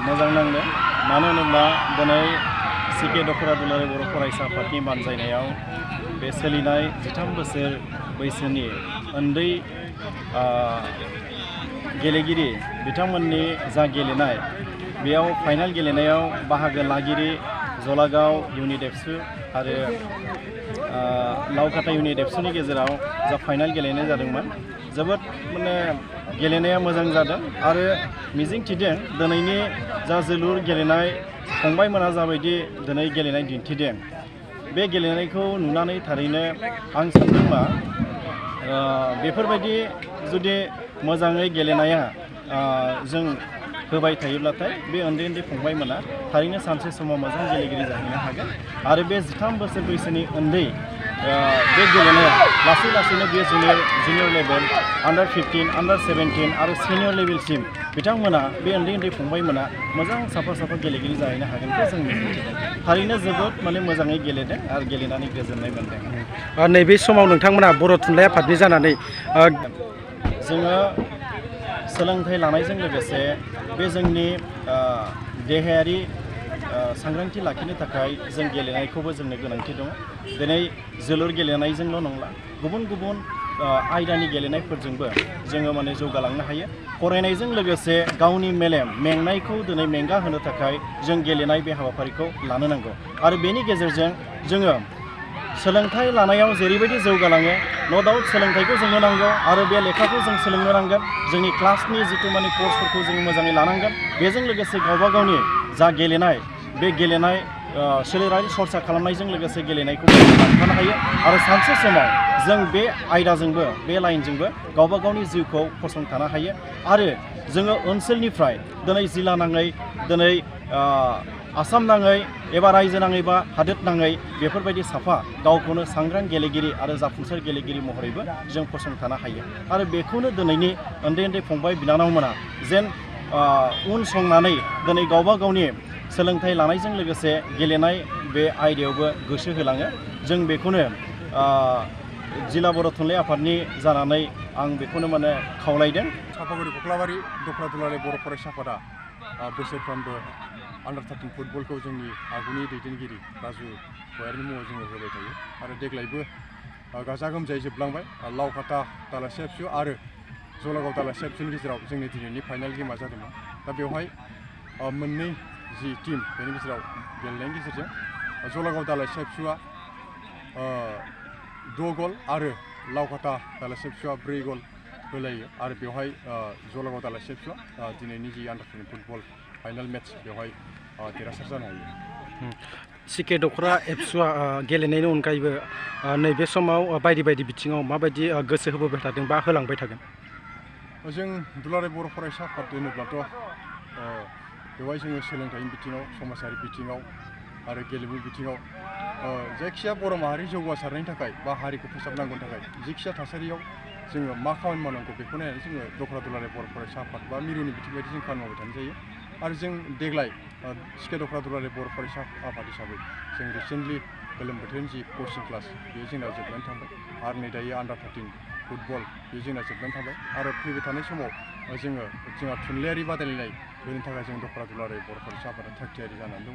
मोजां नांदों मानो होनोब्ला दिनै सिके दख'र दुलाराय बर' फरायसा आफादनि बानजायनायाव बे सोलिनाय 13 बोसोर बैसोनि उन्दै गेलेगिरि बिथांमोननि जा गेलेनाय बेयाव फाइनाल गेलेनायाव बाहागो लागिरि जलागाव इउनिट एबसु आरो लावखाथा इउनिट एबसुनि गेजेराव जा फाइनाल गेलेनाय जादोंमोन जोबोद गेलेनाया मोजां जादों आरो मिजिं थिदों दिनैनि जा जोलुर गेलेनाय फंबायमोना जाबायदि दिनै गेलेनाय दिन्थिदों बे गेलेनायखौ नुनानै थारैनो आं सानदों मा बेफोरबायदि जुदि मोजाङै गेलेनाया जों होबाय थायोब्लाथाय बे उन्दै फंबायमोना थारैनो सानसे समाव मोजां गेलेगिरि जाहैनो हागोन आरो बे 13 बोसोर बैसोनि उन्दै बे गेलेनाया लासै लासैनो बे जुनियर लेभेल आन्डार 15 आन्डार 17 आरो सिनियर लेभेलसिम बिथांमोना बे उन्दै फंबायमोना मोजां साफा गेलेगिरि जाहैनो हागोनखौ जों मिजिंथिदों थारैनो जोबोद मोजाङै गेलेदों आरो गेलेनानै गोजोननाय मोनदों। नैबे समाव नोंथांमोना बर' थुनलाइ आफादनि जानानै जोङो सोलोंथाइ लानायजों लोगोसे बे जोंनि देहायारि सांग्रांथि लाखिनो थाखाय जों गेलेनायखौबो जोंनो गोनांथि दङ। दिनै जोलुर गेलेनायजोंल' नंला गुबुन आयदानि गेलेनायफोरजोंबो जोङो जौगालांनो हायो। फरायनायजों लोगोसे गावनि मेलेम मेंनायखौ दिनै मेंगा होनो थाखाय जों गेलेनाय बे हाबाफारिखौ लानो नांगौ आरो बेनि गेजेरजों जोङो सोलोंथाइ लानायाव जेरैबायदि जौगालाङो न' डाउट सोलोंथाइखौ जोंनो नांगौ आरो बे लेखाखौ जों सोलोंनो नांगोन जोंनि क्लासनि जिथु कर्सफोरखौ जों मोजाङै लानांगोन बेजों लोगोसे गावबा गावनि जा गेलेनाय बे गेलेनाय सोलेरारि सरसा खालामनायजों लोगोसे गेलेनायखौ लांफानो हायो आरो सानसे समाव जों बे आयदाजोंबो बे लाइनजोंबो गावबा गावनि जिउखौ फसंथानो हायो आरो जोङो ओनसोलनिफ्राय दिनै जिल्ला नाङै दिनै आसाम नाङै एबा रायजो नाङै बा हादोर नाङै बेफोरबायदि साफा गावखौनो सांग्रां गेलेगिरि आरो जाफुंसार गेलेगिरि महरैबो जों फसंथानो हायो आरो बेखौनो दिनैनि उन्दै फंबाय बिनानावमोना जेन उन संनानै दिनै गावबा गावनि सोलोंथाइ लानायजों लोगोसे गेलेनाय बे आयदायावबो गोसो होलाङो जों बेखौनो जिल्ला बर' थुनलाइ आफादनि जानानै आं बेखौनो खावलायदों। सापागुरि कक्लाबारि दख'र दुलाराय बर' फरायसा आफादा बोसोरफ्रोमबो आन्डार 13 फुटबलखौ जोंनि आगुनि दैदेनगिरि राजु गयारिनि मुङाव जोङो होबाय थायो आरो देग्लायबो गाजा गोमजायै जोबलांबाय। लावखाथा दालासे एबसु आरो जलागाव दालासे एबसुनि गेजेराव जोंनि दिनैनि फाइनाल गेमा जादोंमोन। दा बेवहाय मोननै जि टीम बेनि गेजेराव गेलेनायनि गेजेरजों जलागाव दालासे एबसुआ 6 गल आरो लावखाथा दालासे एबसुआ 4 गल होलायो आरो बेवहाय जलागाव दालासे एबसुआ दिनैनि जि आन्डार 13 फुटबल फाइनाल मेट्स बेवहाय देरहासार जानो हायो। सिके दख'र एबसुआ गेलेनायनि अनगायैबो नैबे समाव बायदि बिथिङाव माबायदि गोसो होबोबाय थादों बा होलांबाय थागोन? जों दुलाराय बर' फरायसा आफाद होनोब्लाथ' बेवहाय जोङो सोलोंथाइनि बिथिङाव समाजारि बिथिङाव आरो गेलेमु बिथिङाव जायखिया बर' माहारि जौगासारनायनि थाखाय बा हारिखौ फोसाबनांगौनि थाखाय जायखिया थासारियाव जोङो मा खामानि मावनांगौ बेखौ नायनानै जोङो दख'र दुलाराय बर' फरायसा आफाद बा मिरुनि बिथिं बायदि जों खामानि मावबाय थानाय जायो आरो जों देग्लाय सिके दख'र दुलाराय बर' फरायसा आफाद हिसाबै जों रिसेन्टलि गोलोम बोथोरनि जि कचिं क्लास बेयो जोंना जोबनानै थांबाय आरो नै दायो आन्डार 13 फुटबल बेयो जोंना जोबनानै थांबाय आरो फैबाय थानाय समाव जोंहा थुनलाइयारि बादायलायनाय होनो थाखाय जों दख'र दुलाराय बर' फरायसा आफादा थाग थियारि जानानै दङ।